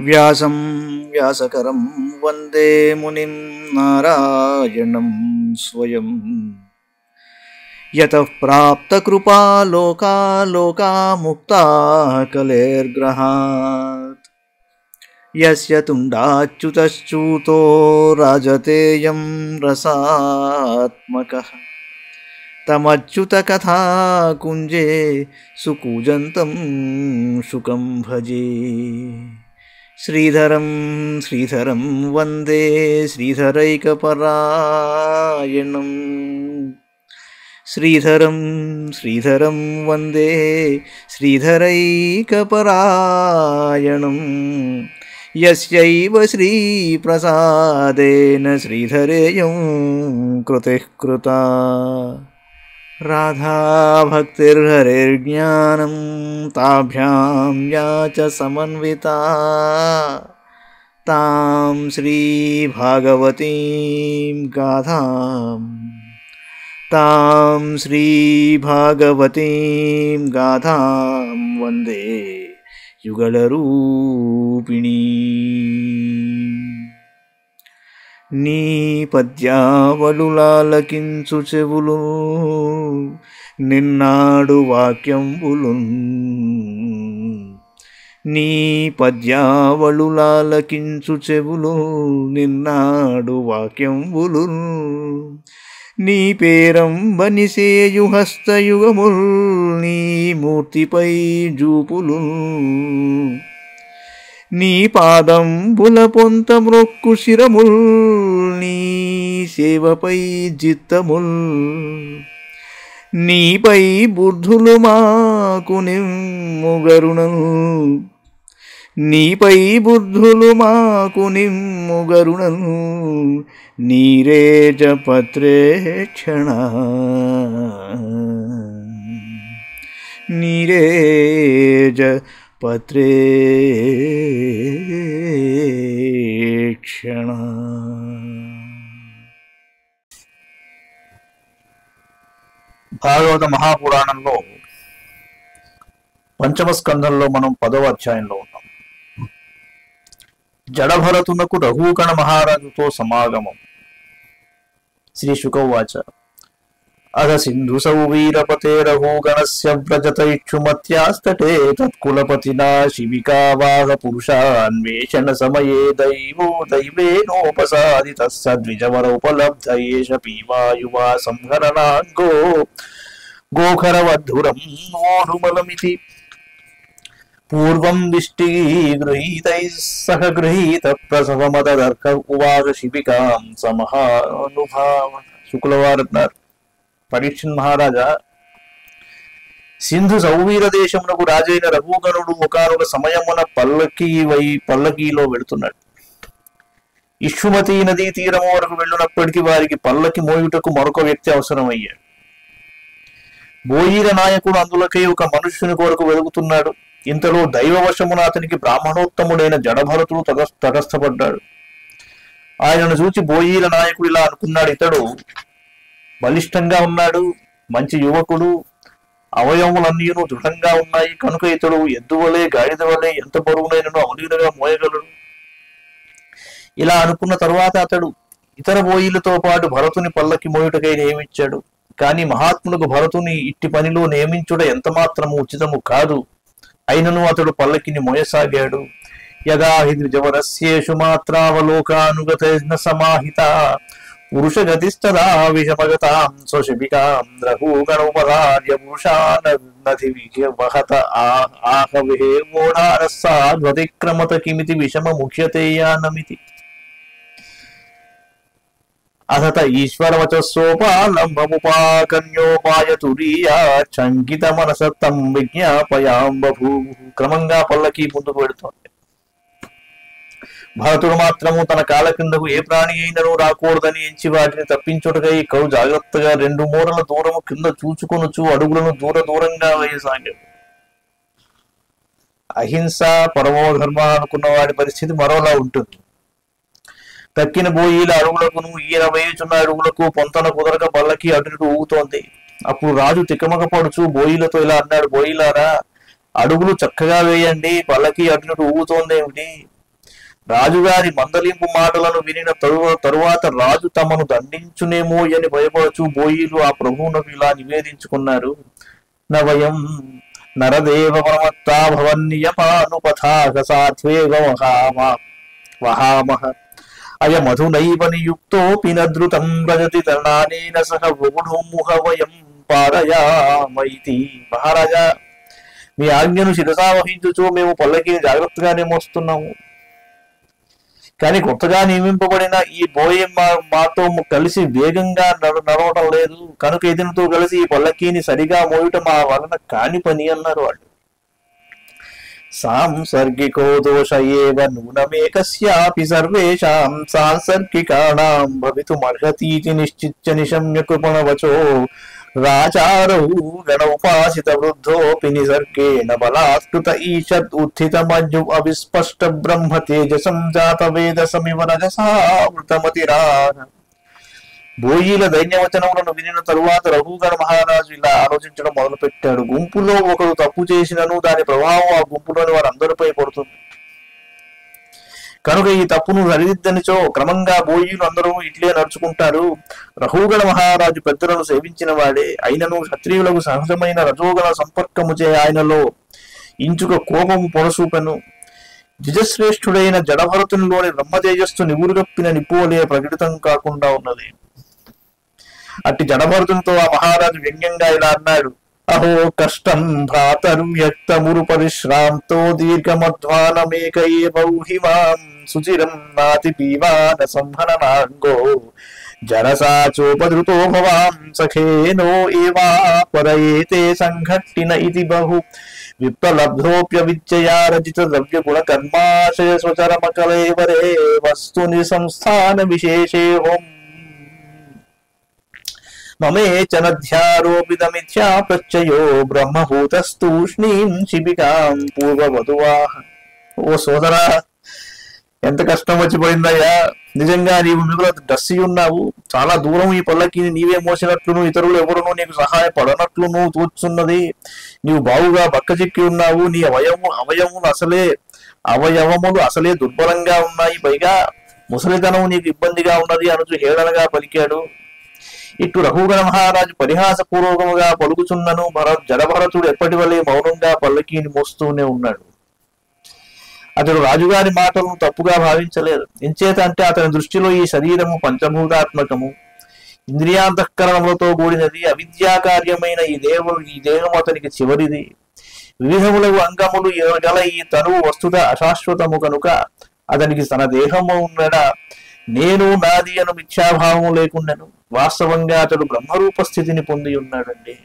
వ్యాసం వ్యాసకరం వందే మునిం నారాయణం స్వయం. యతః ప్రాప్తకృపా లోకా లోకా ముక్తాః కలేర్గ్రహాత్. యస్య తుండాచ్యుతశ్చ్యుతో రాజతేయం రసాత్మకః. తమచ్యుతకథా కుంజే సుకూజంతం శుకం భజే. శ్రీధరం శ్రీధరం వందే శ్రీధరైకపరాయణం. శ్రీధరం శ్రీధరం వందే శ్రీధరైకపరాయణం. యస్యైవ శ్రీప్రసాదేన శ్రీధరేయం కృతిః కృతా. రాధా భక్తిర్హరిర్జ్ఞానం తాభ్యాం యా చ సమన్వితా. తాం శ్రీ భాగవతీం గాథాం తాం శ్రీ భాగవతీం గాథాం వందే యుగళరూపిణీ. నీ పద్యావళులాలకించు చెవులు నిన్నాడు వాక్యంబులు. నీ పద్యావళులాలకించు చెవులు నిన్నాడు వాక్యంబులు. నీ పేరంబనిసేయు హస్తయుగముల్ నీ మూర్తిపై జూపులు. నీ పాదంబుల పొంత మ్రొక్కు శిరముల్ నీ సేవపై జిత్తముల్. నీపై బుద్ధులు మాకు నిమ్ముగరుణం. నీపై బుద్ధులు మాకు నిమ్ముగరుణం. నీరేజ పత్రేక్షణ నీరేజ పత్రేక్షణ. భాగవత మహాపురాణంలో పంచమ స్కంధంలో మనం 10వ అధ్యాయంలో ఉన్నాం. జడభరతునకు రఘూగణ మహారాజుతో సమాగమం. శ్రీ శుకౌవాచ. అధ సింధు సౌవీరపతే రఘూగణస్య వ్రజత ఇక్షుమత్యాస్తటే తత్కులపతినా శిబికావాహ పురుషాన్వేషణ సమయే దైవేనోపసాదితః సద్విజవరోపలబ్ధ ఏష పీవాయువా సంహరణాంగో గోఖరవద్ధురం ఓరుమలమితి. పూర్వం దిష్టి గృహీతైః సహ గృహీత ప్రసవమదర్క ఉవాగ శిబికాం సమహానుభావ. శుక్లవారన్నారు, పరీక్షణ్ మహారాజా, సింధు సౌవీర దేశమునకు రాజైన రఘుగణుడు ఒకానొక సమయమున పల్లకీలో వెళుతున్నాడు. ఇష్యుమతి నదీ తీరము వరకు వెళ్ళినప్పటికీ వారికి పల్లకి మోయుటకు మరొక వ్యక్తి అవసరమయ్యాడు. బోయీర నాయకుడు అందులకై ఒక మనుష్యుని కొరకు వెలుగుతున్నాడు. ఇంతలో దైవవశమున అతనికి బ్రాహ్మణోత్తముడైన జడభరతుడు తటస్థపడ్డాడు. ఆయనను చూచి బోయీర నాయకుడు ఇలా అనుకున్నాడు, ఇతడు బలిష్టంగా ఉన్నాడు, మంచి యువకుడు, అవయవములన్నీ దృఢంగా ఉన్నాయి కనుక ఇతడు ఎద్దు వలె గాడిద వలె ఎంత బరువునైనను అవలీలగా మోయగలడు. ఇలా అనుకున్న తరువాత అతడు ఇతర బోయిలతో పాటు భరతుని పల్లకి మోయుటకై నియమించాడు. కానీ మహాత్ములకు భరతుని ఇట్టి పనిలో నియమించుట ఎంత మాత్రము ఉచితము కాదు. అయినను అతడు పల్లకిని మోయసాగాడు. యగాహి ద్విజవరస్యేషు మాత్రావలోకానుగతైన సమాహిత పురుషగతిస్తదా విషమగతాం స్వశిబికాం రఘూగణోపదార్య పురుషానధివహత ఆహవే మోఢారస్సాధ్వతిక్రమత కిమితి విషమ ముఖ్యతేయానమితి. అథత ఈశ్వరవచస్సోపాలంబముపాకన్యోపాయతురీయా చంకిత మనసత్తం విజ్ఞాపయాం బభూవు. క్రమంగా పల్లకి ముందుకు వెడుతోంది. భరతుడు మాత్రము తన కాళ్ళ కిందకు ఏ ప్రాణి అయినను రాకూడదని ఎంచి వాటిని తప్పించుటకై కౌ జాగ్రత్తగా 2 మూరల దూరము కింద చూచుకొనుచు అడుగులను దూరంగా వేయసాగాడు. అహింస పరమోధర్మ అనుకున్న వాడి పరిస్థితి మరోలా ఉంటుంది. తక్కిన బోయీల అడుగులకును ఈయన వేయుచున్న అడుగులకు పొంతన కుదరక పల్లకి అటు ఊగుతోంది. అప్పుడు రాజు తికమక పడుచు బోయీలతో ఇలా అన్నాడు, బోయీలారా, అడుగులు చక్కగా వేయండి, పల్లకి అటు ఊగుతోందేమిటి? రాజుగారి మందలింపు మాటలను వినిన తరువాత రాజు తమను దండించునేమో అని భయపడచు బోయిలు ఆ ప్రభువునకు ఇలా నివేదించుకున్నారు. నవయం నరదేవ పరమత్తా భవన్నియమానుపథాగ సాధ్వేగ వహామహ అయమధునైవ నియుక్తోపి నద్రుతం రజతి తరణానేన సహ వృగుణోముహ వయం పారయామైతి. మహారాజా, మీ ఆజ్ఞను శిరసావహించుచు మేము పల్లకిని జాగ్రత్తగానే మోస్తున్నాము. కానీ కొత్తగా నియమింపబడిన ఈ బోయే మాతో కలిసి వేగంగా నడవటం లేదు కనుక ఇతనితో కలిసి ఈ పల్లకీని సరిగా మోయటం మా వలన కాని పని అన్నారు వాళ్ళు. సాంసర్గికో దోష ఏవ నూనమేకస్యాపి సర్వేషాం సాంసర్గికాణాం భవితుమర్హతీతి నిశ్చిత్య నిశమ్య కృపణవచో రాచారౌ గణోపాసిత వృద్ధోపి నిసర్గేణ బలాత్కృత ఈషద్ ఉత్థితమజ్జు అవిస్పష్ట బ్రహ్మ తేజసం జాత వేదసమివ రజసావృతమతిరాన. బోయిల దైన్యవచనములను వినిన తరువాత రఘుగణ మహారాజు ఇలా ఆలోచించడం మొదలుపెట్టాడు. గుంపులో ఒకరు తప్పు చేసినను దాని ప్రభావం ఆ గుంపులోని వారందరిపై పడుతుంది కనుక ఈ తప్పును సరిదిద్దనిచో క్రమంగా బోయిలు అందరూ ఇట్లే నడుచుకుంటారు. రఘుగణ మహారాజు పెద్దలను సేవించిన వాడే అయినను క్షత్రియులకు సహజమైన రజోగణ సంపర్కముచే ఆయనలో ఇంచుక కోపము పొడసూపెను. ద్విజశ్రేష్ఠుడైన జడభరతునిలోని బ్రహ్మతేజస్సు నివురుగప్పిన నిప్పువలే ప్రకటితం కాకుండా ఉన్నది. అట్టి జడభరతునితో ఆ మహారాజు వ్యంగ్యంగా ఇలా అన్నాడు. అహో కష్టం భ్రాతర్వ్యక్తమురు పరిశ్రాంతో దీర్ఘమధ్వానమేక బౌహిమాం సుచిరం నాతి పీవాన సంహననాంగో జరసాచోపధృతో భవాం సఖేనో ఏవా పరయేతే సంఘట్టిన ఇది బహు విప్రలబ్ధోప్యవిద్యయా రచిత ద్రవ్య గుణ కర్మాశయ స్వచరమకలేవరే వస్తుని సంస్థాన విశేషే హోం మమేచనధ్యారోపితమిథ్యా ప్రత్యయో బ్రహ్మభూతస్తూష్ణీం శిబికాం పూర్వవధువాహ. ఓ సోదరా, ఎంత కష్టం వచ్చిపోయిందయ్యా. నిజంగా నీవు మిగుల దస్సి ఉన్నావు. చాలా దూరం ఈ పల్లకిని నీవే మోసినట్లును ఇతరులు ఎవరునూ నీకు సహాయపడనట్లును తోచున్నది. నీవు బావుగా బక్కచిక్కి ఉన్నావు. నీ అవయవములు అసలే దుర్బలంగా ఉన్నాయి. పైగా ముసలితనం నీకు ఇబ్బందిగా ఉన్నది అనుచు హేళనగా పలికాడు. ఇటు రఘుగణ మహారాజు పరిహాసపూర్వకముగా పలుకుచున్నను జడభరతుడు ఎప్పటి వలె మౌనంగా పల్లకీని మోస్తూనే ఉన్నాడు. అతడు రాజుగారి మాటలను తప్పుగా భావించలేదు. ఎంచేత అంటే అతని దృష్టిలో ఈ శరీరము పంచభూతాత్మకము, ఇంద్రియాంతఃకరణములతో కూడినది, అవిద్యాకార్యమైన ఈ దేహం అతనికి చివరిది. వివిధములకు అంగములు గల ఈ తనువు వస్తుత అశాశ్వతము కనుక అతనికి తన దేహము ఉన్నడ నేను నాది అను మిథ్యాభావము లేకుండాను. వాస్తవంగా అతడు బ్రహ్మరూప స్థితిని పొంది ఉన్నాడండి.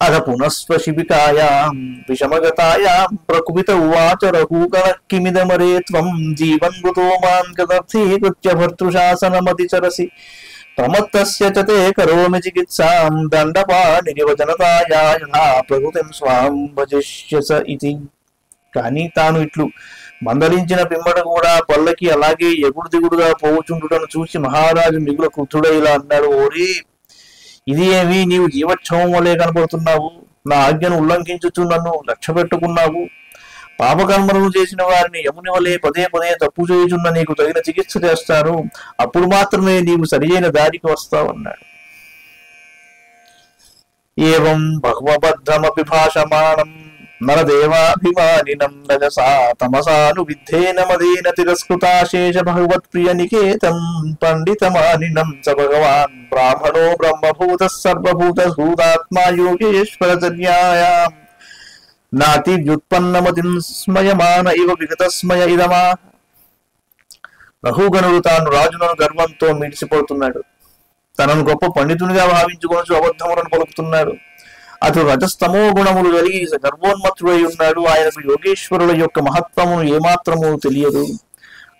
అథ పునఃస్వశిబికాయాం విషమగతాయాం ప్రకుపిత ఉవాచ రఘుగణ కిమిదమరే త్వం జీవన్మృతో మాం కదర్థీకృత్య భర్తృశాసనమతిచరసి ప్రమత్తస్య చ తే కరోమి చికిత్సాం దండపాణినివచనతాయా యథా ప్రకృతిం స్వాం భజిష్యస ఇతి. కానీ తాను ఇట్లు మందలించిన పిమ్మట కూడా పల్లకి అలాగే ఎగుడు దిగుడుగా పోవుచుండుటను చూసి మహారాజు మిగుల క్రుద్ధుడై ఇలా అన్నాడు. ఓరి, ఇది ఏమి, నీవు జీవక్షవం వలె కనపడుతున్నావు. నా ఆజ్ఞను ఉల్లంఘించుచు నన్ను లక్ష్య పెట్టుకున్నావు. పాపకర్మలను చేసిన వారిని యముని వలె పదే పదే తప్పు చేయుచున్న నీకు తగిన చికిత్స చేస్తాను. అప్పుడు మాత్రమే నీవు సరియైన దారికి వస్తావన్నాడు. ఏవం భగవబద్ధమపి భాషమాణం నరదేవాభిమానినం రజసా తమసాను విద్ధేన మదేన తిరస్కృతాశేష భగవత్ ప్రియ నికేతం పండితమానినం స భగవాన్ బ్రాహ్మణో బ్రహ్మభూత సర్వభూత భూతాత్మా యోగేశ్వరచర్యాయాం నాతి వ్యుత్పన్నమతిం స్మయమాన ఇవ విగతస్మయ ఇదమా. రఘుగణుడు తాను రాజులను గర్వంతో మిడిసిపోతున్నాడు. తనను గొప్ప పండితునిగా భావించుకొని అబద్ధములను పలుకుతున్నాడు. అతడు రజస్తమో గుణములు కలిగి గర్వోన్మత్తుడై ఉన్నాడు. ఆయనకు యోగేశ్వరుల యొక్క మహత్వమును ఏమాత్రము తెలియదు.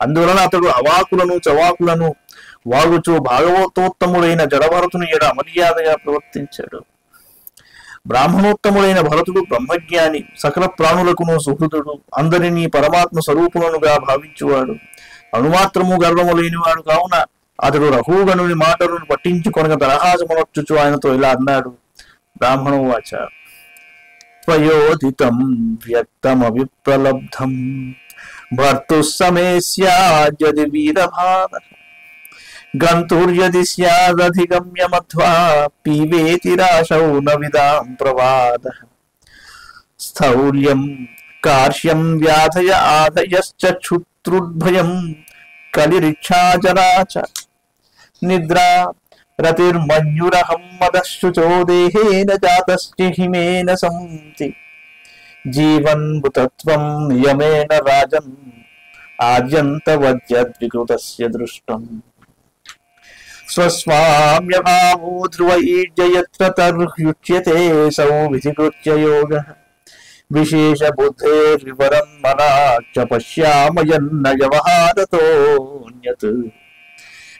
అందువలన అతడు అవాకులను చవాకులను వాగుచూ భాగవతోత్తముడైన జడభరతుని ఎడ అమర్యాదగా ప్రవర్తించాడు. బ్రాహ్మణోత్తముడైన భరతుడు బ్రహ్మజ్ఞాని, సకల ప్రాణులకును సుహృతుడు, అందరినీ పరమాత్మ స్వరూపులనుగా భావించువాడు, అణుమాత్రము గర్వము లేనివాడు. కావున అతడు రఘుగణుని మాటలను పట్టించుకొనక తరహాసమునొచ్చుచు ఆయనతో ఇలా అన్నాడు. బ్రాహ్మణోవాచ త్వయోదితం వ్యక్తమవిప్రలబ్ధం భర్తుస్సమేస్యాద్యది వీరభార గంతుర్యది స్యాదధిగమ్య మధ్వా పీవేతి రాశౌ న విదాం ప్రవాద స్థౌల్యం కార్ష్యం వ్యాధయ ఆదయశ్చ క్షుత్రుద్భయం కలిరిక్షాజరా చ నిద్రా రతిర్మన్యురహం మదశుచో దేహేన జాతశ్చ హిమేన సంతి జీవన్ భూతత్వం నియమేన రాజన్ ఆద్యంతవద్యద్వికృతస్య దృష్టం స్వస్వామ్యభావో ధ్రువ ఈడ్యయత్ర తర్హ్యుచ్యతే సౌ విధికృత్య యోగః విశేష బుద్ధేర్వివరం మనాచ పశ్యామయన్న వ్యవహారతోన్యత్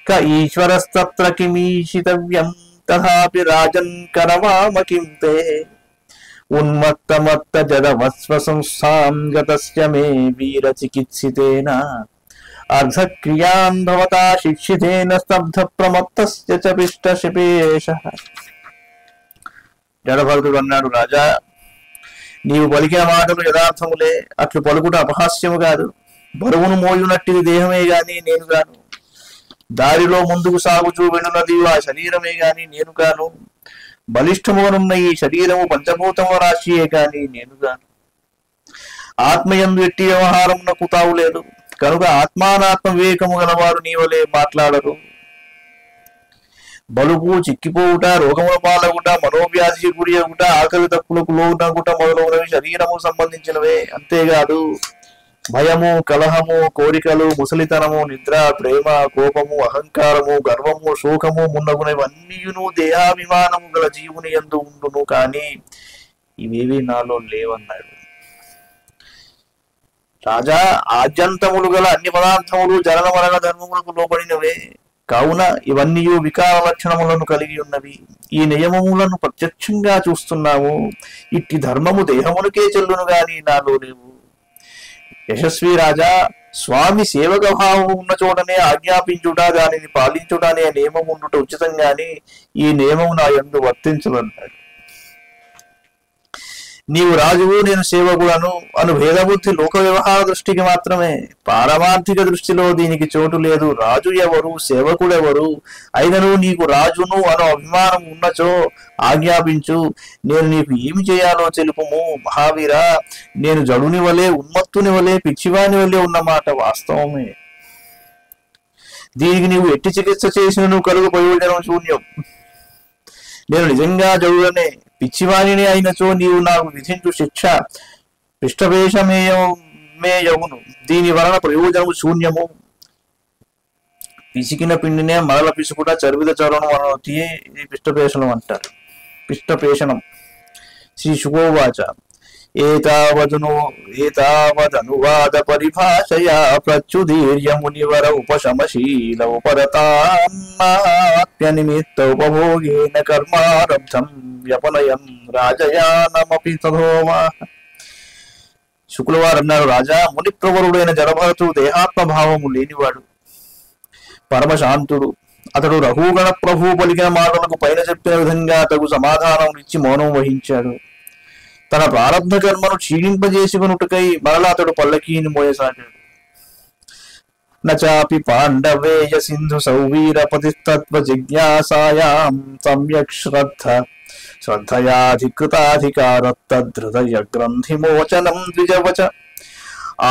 క ఈశ్వరస్తత్ర కిమీషితవ్యం తథాపి రాజన్ కరవామ కిం తే ఉన్మత్తమత్త జడమస్వ సంస్థాం గతస్య మే వీర చికిత్సితేన అర్ధక్రియాన్ భవతా శిక్షితేన స్తబ్ధ ప్రమత్తస్య చ పిష్టశిపేషః. జడభరతుడు అన్నాడు, రాజా, నీవు పలికిన మాటలు యథార్థములే, అట్లు పలుకుట అపహాస్యము కాదు. బరువును మోయునట్టిది దేహమే గాని నేను గాను, దారిలో ముందుకు సాగుచూ వెనున్నది ఆ శరీరమే గాని నేను గాను, బలిష్టమునున్న ఈ శరీరము పంచభూతముల రాశియే గాని నేను గాను. ఆత్మయందు ఎట్టి వ్యవహారమునకు తావు లేదు కనుక ఆత్మానాత్మ వివేకము గలవారు నీవలే మాట్లాడరు. బలుపు, చిక్కిపోవుట, రోగముల పాలగుట, మనోవ్యాధికి గురి అగుట, ఆకలి తప్పులకు లోనగుట మొదలగునవి శరీరము సంబంధించినవే. అంతేకాదు భయము, కలహము, కోరికలు, ముసలితనము, నిద్ర, ప్రేమ, కోపము, అహంకారము, గర్వము, శోకము మున్నగునవన్నీయును దేహాభిమానము గల జీవుని యందు ఉండును, కానీ ఇవేవి నాలో లేవన్నాడు. రాజా, ఆద్యంతములు గల అన్ని పదార్థములు జనన మరణ ధర్మములకు లోబడినవే కావున ఇవన్నీ వికార లక్షణములను కలిగి ఉన్నవి. ఈ నియమములను ప్రత్యక్షంగా చూస్తున్నాము. ఇట్టి ధర్మము దేహమునికే చెల్లును గాని నాలో లేవు. యశస్వి రాజా, స్వామి సేవక భావం ఉన్న చోటనే ఆజ్ఞాపించుట, దానిని పాలించుట అనే నియమం ఉండుట ఉచితం గాని ఈ నియమము నా యందు వర్తించదన్నాడు. నీవు రాజువు, నేను సేవకులను అను భేదబుద్ధి లోక వ్యవహార దృష్టికి మాత్రమే. పారమార్థిక దృష్టిలో దీనికి చోటు లేదు. రాజు ఎవరు, సేవకుడెవరు అయినను నీకు రాజును అను అభిమానం ఉన్నచో ఆజ్ఞాపించు, నేను నీకు ఏమి చేయాలో తెలుపుము. మహావీర, నేను జడుని వలె, ఉన్మత్తుని వలె, పిచ్చివాని వలె ఉన్నమాట వాస్తవమే. దీనికి నీవు ఎట్టి చికిత్స చేసినను కలుగు ప్రయోజనం శూన్యం. నేను నిజంగా జడుడనే, పిచ్చివాణిని అయినచో నీవు నాకు విధించు శిక్ష పిష్టవేషమేయగును. దీని వలన ప్రయోజనము శూన్యము. పిసికిన పిండినే మరల పిసుకుట చర్విత చరణం అనొతి ఇది పిష్టపేషణం అంటారు. పిష్టపేషణం. శ్రీ శుకోవాచ ఏతావదనువాద పరిభాషయా ప్రత్యుదీర్య మునివర ఉపశమశీల ఉపరతాన్మాప్య నిమిత్త ఉపభోగేన కర్మారబ్ధం వ్యపనయం రాజయానమపి తథోవా. శుక్లవారు అన్నారు, రాజా, మునిప్రవరుడైన జడభరతుడు దేహాత్మభావము లేనివాడు, పరమశాంతుడు. అతడు రఘుగణ ప్రభు పలికిన మాటలకు పైన చెప్పిన విధంగా తగు సమాధానం ఇచ్చి మౌనం వహించాడు. తన ప్రారంభ కర్మను క్షీణింపజేసుకున్నట్టుకై మరలా అతడు పల్లకీని మోయసాగాడు. నచాపి పాండవేయ సింధు సౌవీరపతిస్తత్వ జిజ్ఞాసాయాం సమ్యక్ శ్రద్ధయాధికృతాధికారత్తద్ధృతయ గ్రంథిమోచనం ద్విజవచ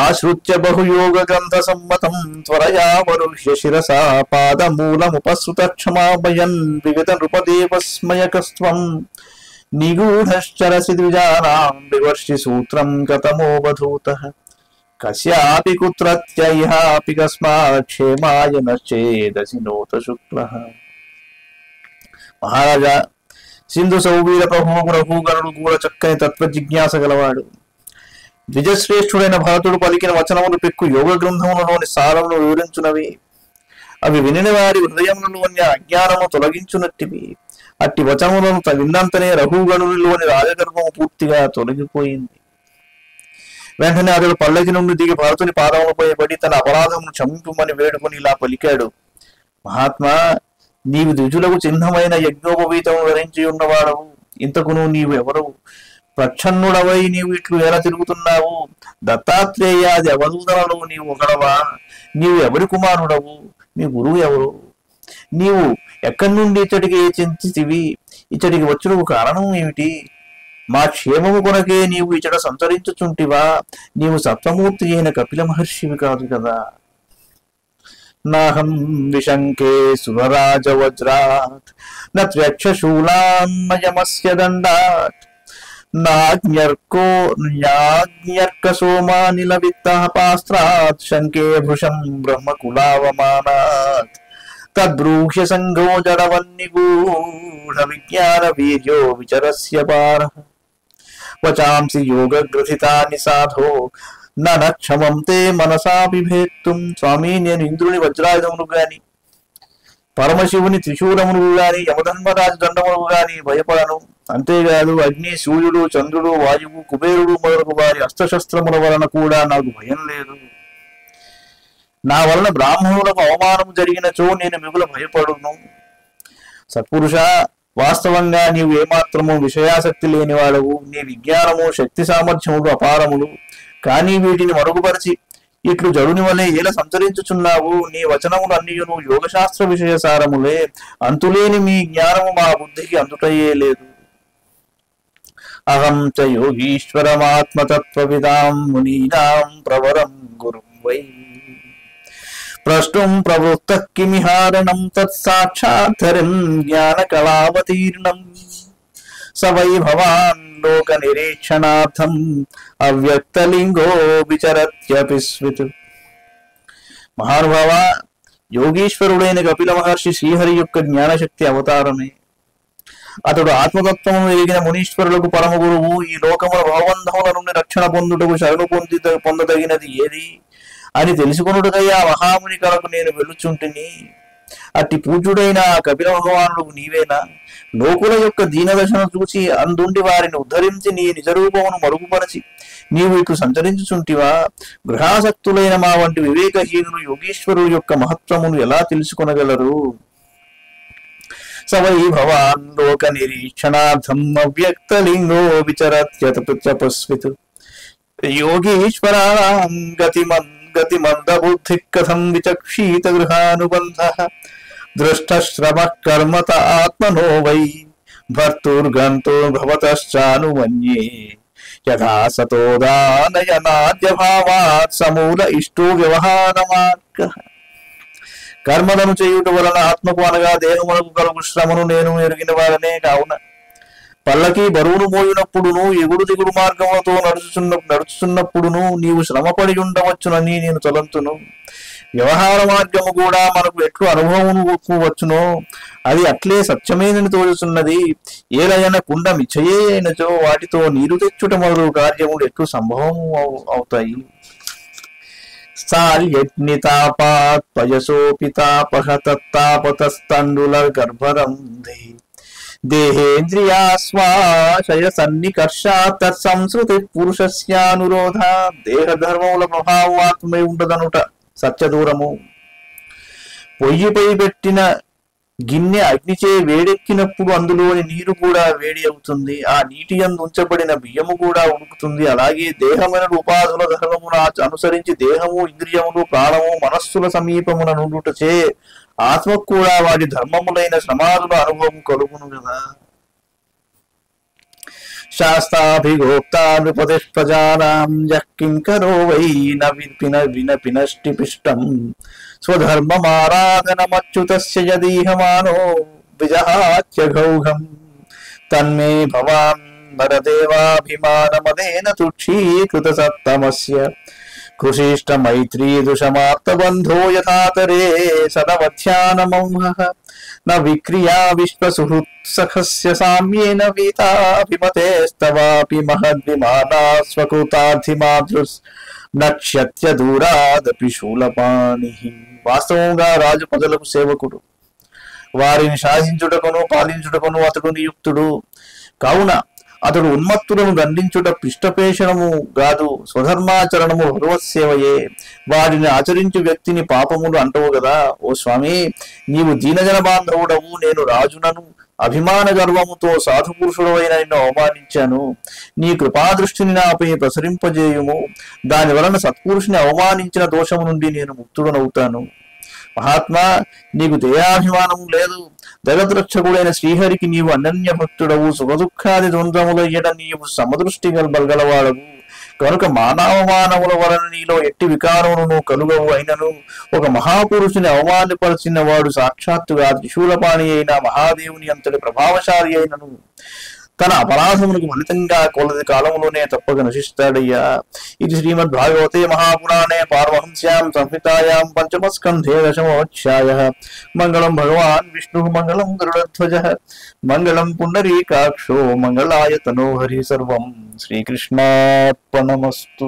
ఆశ్రుత్య బహుయోగ గ్రంథ సమ్మతం త్వరయా వరుహ్య శిరసా పాదమూలముపసృత క్షమాభయన్ విగత నృపదేవస్మయకస్త్వం నిగూఢశ్చరసి ద్విజానాం వివర్షి సూత్రం కతమోవధూతః కస్యాపి కుత్రత్యైహాపి కస్మాత్ క్షేమాయ నశ్చేదసి నోత శుక్లః. మహారాజా, సింధు సౌవీర ప్రభువు రఘుగణుడు కూడా చక్కని తత్వ జిజ్ఞాస గలవాడు. ద్విజశ్రేష్ఠుడైన భరతుడు పలికిన వచనములు పెక్కు యోగ గ్రంథములలోని సారమును వివరించునవి. అవి వినిన వారి హృదయములలోని అజ్ఞానము తొలగించునట్టివి. అట్టి వచనములను విన్నంతనే రఘుగణునిలోని రాజగర్భము పూర్తిగా తొలగిపోయింది. వెంటనే అతడు పల్లకి నుండి దిగి భరతుని పాదములపై పడి తన అపరాధమును క్షమింపమని వేడుకొని ఇలా పలికాడు, మహాత్మా, నీవు ద్విజులకు చిహ్నమైన యజ్ఞోపవీతము ధరించి ఉన్నవాడవు. ఇంతకును నీవు ఎవరు? ప్రచ్ఛన్నుడవై నీవు ఇట్లు ఎలా తిరుగుతున్నావు? దత్తాత్రేయాది అవధూతలలో నీవు ఒకడవా? నీవు ఎవరి కుమారుడవు? నీ గురువు ఎవరు? నీవు ఎక్కడి నుండి ఇచ్చటికి చింతితివి? ఇచ్చటికి వచ్చుటకు కారణం ఏమిటి? మా క్షేమము కొనకే నీవు ఇచ్చట సంచరించుచుంటివా? నీవు సప్తమూర్తి అయిన కపిల మహర్షివి కాదు కదా. నాహం విశంకే సురరాజ వజ్రాత్ నత్ర్యక్షశూలాన్మయమస్య దండాత్ నాజ్ఞర్క సోమానిల విత్తః పాస్త్రాత్ శంకే భృశం బ్రహ్మకులావమానాత్ తద్బ్రూహ్య సంఘో జడవన్నిగూఢ విజ్ఞాన వీర్యో విచరస్య పారః వచాంసి యోగగ్రథితాని సాధో నక్షమం తే మనసా బిభేత్తుం. స్వామి, నేను ఇంద్రుని వజ్రాయుధములు గాని, పరమశివుని త్రిశూలములు గాని, యమధర్మరాజు దండములు గాని భయపడను. అంతేకాదు అగ్ని, సూర్యుడు, చంద్రుడు, వాయువు, కుబేరుడు మొదలగు వారి అస్త్రశస్త్రముల వలన కూడా నాకు భయం లేదు. నా వలన బ్రాహ్మణులకు అవమానము జరిగినచో నేను మిగుల భయపడును. సత్పురుష, వాస్తవంగా నీవు ఏమాత్రము విషయాసక్తి లేనివాడవు. నీ విజ్ఞానము, శక్తి సామర్థ్యములు అపారములు. కానీ వీటిని మరుగుపరిచి ఇట్లు జడుని వలె ఎలా సంచరించుచున్నావు? నీ వచనములు అన్నియును యోగశాస్త్ర విషయ సారములే. అంతులేని మీ జ్ఞానము మా బుద్ధికి అందుటయే లేదు. అహం చ యోగీశ్వరమాత్మతత్వవిదాం మునీనాం ప్రవరం గురుం వై ప్రష్టుం ప్రవృత్తః కిమిహారణం తత్సాక్షాద్ధరిం జ్ఞానకళావతీర్ణం స వై భవాన్ లోక నిరీక్షణార్థం అవ్యక్తలింగో విచరత్యపి స్విత్. మహానుభావ, యోగీశ్వరుడైన కపిల మహర్షి శ్రీహరి యొక్క జ్ఞానశక్తి అవతారమే. అతడు ఆత్మతత్వము ఎరిగిన మునీశ్వరులకు పరమ గురువు. ఈ లోకముల భవబంధముల నుండి రక్షణ పొందుటకు శరణు పొందదగినది ఏది అని తెలుసుకొనుటకై ఆ మహాముని కలకు నేను వెళ్ళుచుంటిని. అట్టి పూజ్యుడైన ఆ కపిల భగవానుడు నీవేనా? లోకుల యొక్క దీనదశను చూసి అందుండి వారిని ఉద్ధరించి నీ నిజరూపమును మరుగుపరచి నీవు ఇట్లు సంచరించుచుంటివా? గృహాసక్తులైన మా వంటి వివేకహీనులు యోగీశ్వరుడు యొక్క మహత్వమును ఎలా తెలుసుకొనగలరు? స వై భవాన్ లోక నిరీక్షణార్థం అవ్యక్తలింగో విచరత్యపస్విత్. యోగీశ్వరాణం గతిమందబుద్ధి కథం విచక్షీత గృహానుబంధః దృష్టశ్రమః కర్మత ఆత్మనో వై భర్తుర్గంతో భవతశ్చానుమన్యే యథా సతోదానయనాద్యభావాత్ సమూల ఇష్టో వ్యవహారమార్గః. కర్మలను చేయుట వలన ఆత్మకు అనగా దేహమునకు కలుగు శ్రమను నేను ఎరిగిన వారనే. కావున పల్లకి బరువును మోయినప్పుడును, ఎగుడు దిగుడు మార్గములతో నడుచుచున్నప్పుడును నీవు శ్రమపడి ఉండవచ్చునని నేను తలంతును. వ్యవహార మార్గము కూడా మనకు ఎట్లు అనుభవమును వచ్చునో అది అట్లే సత్యమేనని తోచుతున్నది. ఏలైన కుండ మిచ్చయే అయినచో వాటితో నీరు తెచ్చుట మొదలు కార్యములు ఎట్లు సంభవము అవుతాయి. సాల్యగ్నితాపాత్ పయసోపితాపహ తత్తాపతస్తండుల గర్భరంధి దేహేంద్రియాశ్వాశయ సన్నికర్షాత్ తత్సంస్కృతి పురుషస్యానురోధ. దేహధర్మముల ప్రభావం ఆత్మమై ఉండదనుట సత్యదూరము. పొయ్యిపై పెట్టిన గిన్నె అగ్నిచే వేడెక్కినప్పుడు అందులోని నీరు కూడా వేడి అవుతుంది. ఆ నీటి యందు ఉంచబడిన బియ్యము కూడా ఉడుకుతుంది. అలాగే దేహమైన ఉపాధుల ధర్మమును అనుసరించి దేహము, ఇంద్రియములు, ప్రాణము, మనస్సుల సమీపమున నుండుటచే ఆత్మకు కూడా వాటి ధర్మములైన సమాధుల అనుభవం కలుగును కదా. శాస్త్రాభిగోక్తానుపతిష్పజానాం యః కింకరో వై వినపినష్టిపిష్టం స్వధర్మమారాధనమచ్యుతస్య యదీహమానో విజహాత్యఘౌఘం తన్మే భవాన్ నరదేవాభిమానమదేన తుక్షీకృత సత్తమస్య కృషిష్ట మైత్రీ దుషమార్తబంధో యథాతరే సదవధ్యానమౌహః న విక్రియా విశ్వసుహృత్సఖస్య సామ్యేన వీతాభిమతేస్తవాపి మహద్విమానా స్వకృతార్థిమాతృస్ నక్ష్యత్య దూరాదపి శూలపాణి. వాస్తవంగా రాజు ప్రజలకు సేవకుడు. వారిని శాసించుటకును పాలించుటకును అతడు నియుక్తుడు. కావున అతడు ఉన్మత్తులను దండించుట పిష్టపేషణము గాదు, స్వధర్మాచరణము భగవత్సేవయే. వాటిని ఆచరించు వ్యక్తిని పాపములు అంటవు గదా. ఓ స్వామి, నీవు దీనజన బాంధవుడవు, నేను రాజునను. అభిమాన గర్వముతో సాధు పురుషుడైన నిన్ను అవమానించాను. నీ కృపాదృష్టిని నాపై ప్రసరింపజేయుము. దాని వలన సత్పురుషుని అవమానించిన దోషము నుండి నేను ముక్తుడనవుతాను. మహాత్మా, నీకు దయాభిమానము లేదు. జగద్రక్షకుడైన శ్రీహరికి నీవు అనన్య భక్తుడవు. సుఖదుఖాది ద్వంద్వములయ్యట నీవు సమదృష్టి గలవాడవు. కనుక మానవమానవుల వలన నీలో ఎట్టి వికారమును కలుగవు. అయినను ఒక మహాపురుషుని అవమానపరిచిన వాడు సాక్షాత్తుగా త్రిశూలపాణి అయిన మహాదేవుని అంతటి ప్రభావశాలి అయినను తన అపరాధములకు ఫలితంగా కొలది కాలంలోనే తప్పక నశిస్తాడయ్యా. ఇది శ్రీమద్ భాగవతే మహాపురాణే పారమహంస్యాం సంహితాయాం పంచమస్కంధే దశమోధ్యాయః. మంగళం భగవాన్ విష్ణు మంగళం గరుడధ్వజః మంగళం పుండరీకాక్షో మంగళాయ తనోహరి. సర్వం శ్రీకృష్ణార్పణమస్తు.